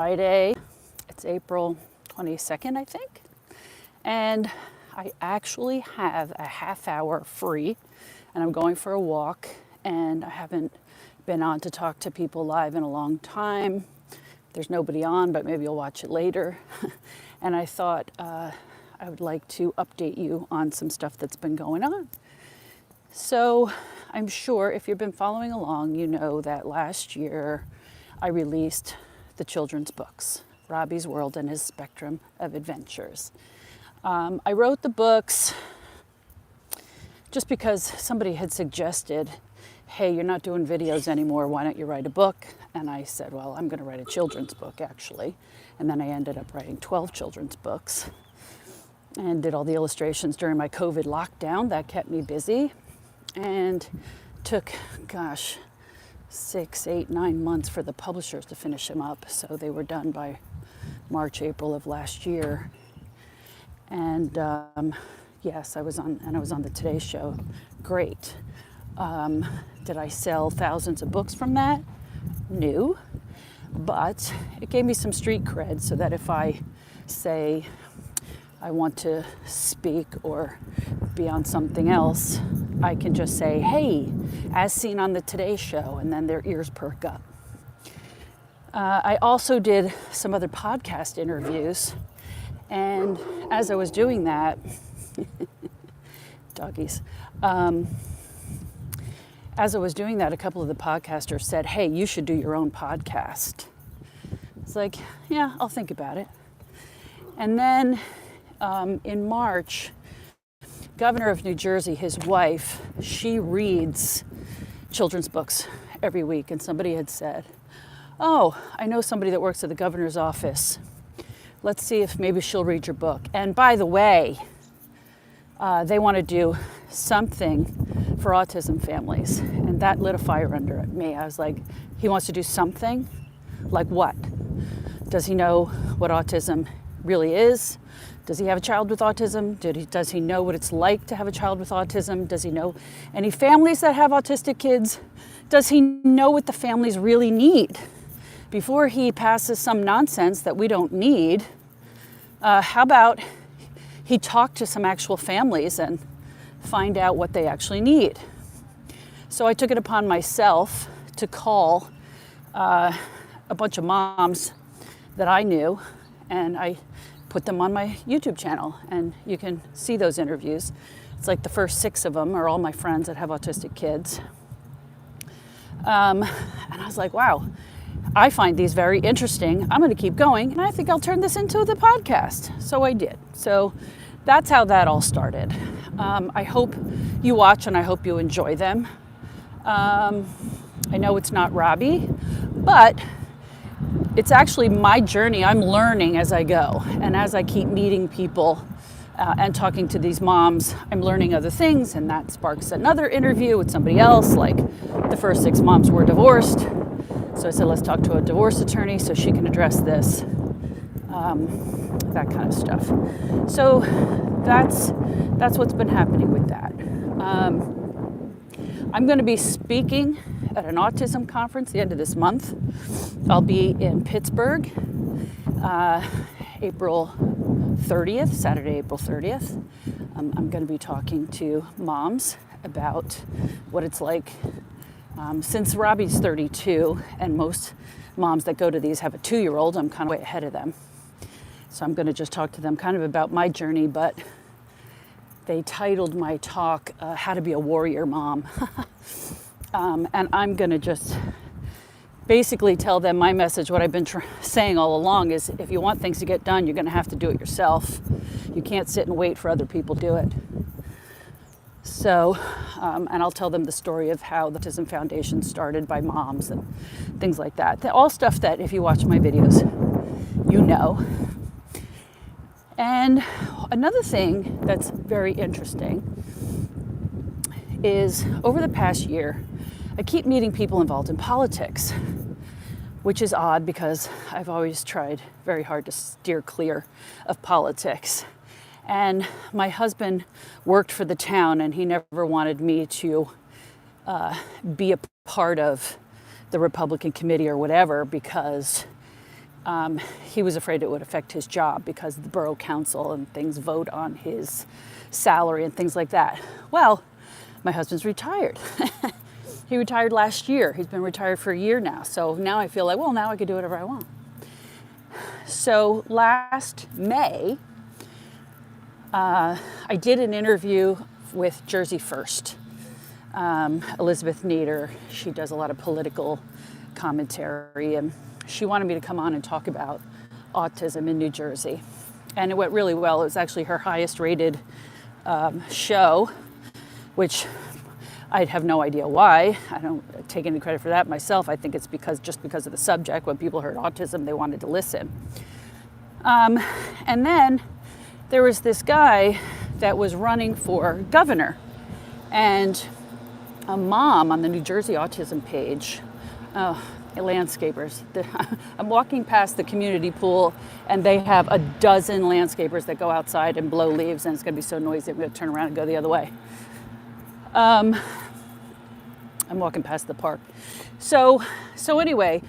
Friday. It's April 22nd, I think. And I actually have a half hour free, and I'm going for a walk, and I haven't been on to talk to people live in a long time. There's nobody on, but maybe you'll watch it later. And I thought I would like to update you on some stuff that's been going on. So I'm sure if you've been following along, you know that last year I released the children's books, Robbie's World and His Spectrum of Adventures. I wrote the books just because somebody had suggested, hey, you're not doing videos anymore, why don't you write a book? And I said, well, I'm going to write a children's book, actually. And then I ended up writing 12 children's books and did all the illustrations during my COVID lockdown. That kept me busy and took, 6, 8, 9 months for the publishers to finish them up. So they were done by March, April of last year. And yes, I was on the Today Show. Great. Did I sell thousands of books from that? No. But it gave me some street cred so that if I say I want to speak or be on something else, I can just say, hey, as seen on the Today Show, and then their ears perk up. I also did some other podcast interviews, and as I was doing that, doggies, as I was doing that, a couple of the podcasters said, hey, you should do your own podcast. It's like, yeah, I'll think about it. And then in March, Governor of New Jersey, his wife, she reads children's books every week. And somebody had said, oh, I know somebody that works at the governor's office. Let's see if maybe she'll read your book. And by the way, they want to do something for autism families. And that lit a fire under me. I was like, he wants to do something? Like what? Does he know what autism really is? Does he have a child with autism? Does he know what it's like to have a child with autism? Does he know any families that have autistic kids? Does he know what the families really need? Before he passes some nonsense that we don't need, how about he talk to some actual families and find out what they actually need? So I took it upon myself to call a bunch of moms that I knew, and I put them on my YouTube channel, and you can see those interviews. It's like the first 6 of them are all my friends that have autistic kids. And I was like, wow, I find these very interesting. I'm going to keep going, and I think I'll turn this into the podcast. So I did. So that's how that all started. I hope you watch, and I hope you enjoy them. I know it's not Robbie, but it's actually my journey. I'm learning as I go. And as I keep meeting people and talking to these moms, I'm learning other things, and that sparks another interview with somebody else. Like the first 6 moms were divorced. So I said, let's talk to a divorce attorney so she can address this, that kind of stuff. So that's what's been happening with that. I'm going to be speaking at an autism conference the end of this month. I'll be in Pittsburgh, April 30th, Saturday, April 30th. I'm going to be talking to moms about what it's like. Since Robbie's 32, and most moms that go to these have a 2-year-old, I'm kind of way ahead of them. So I'm going to just talk to them kind of about my journey, but they titled my talk, How to Be a Warrior Mom. And I'm going to just basically tell them my message. What I've been saying all along is if you want things to get done, you're going to have to do it yourself. You can't sit and wait for other people to do it. So, and I'll tell them the story of how the Autism Foundation started by moms and things like that. All stuff that if you watch my videos, you know. And another thing that's very interesting is over the past year, I keep meeting people involved in politics, which is odd because I've always tried very hard to steer clear of politics. And my husband worked for the town, and he never wanted me to be a part of the Republican committee or whatever because he was afraid it would affect his job because the borough council and things vote on his salary and things like that. Well, my husband's retired. He retired last year. He's been retired for a year now. So now I feel like, well, now I can do whatever I want. So last May, I did an interview with Jersey First. Elizabeth Nader, she does a lot of political commentary, and she wanted me to come on and talk about autism in New Jersey. And it went really well. It was actually her highest rated show, which I have no idea why. I don't take any credit for that myself. I think it's just because of the subject. When people heard autism, they wanted to listen. And then there was this guy that was running for governor, and a mom on the New Jersey Autism page, landscapers. I'm walking past the community pool, and they have a dozen landscapers that go outside and blow leaves, and it's going to be so noisy I'm going to turn around and go the other way. I'm walking past the park. So anyway,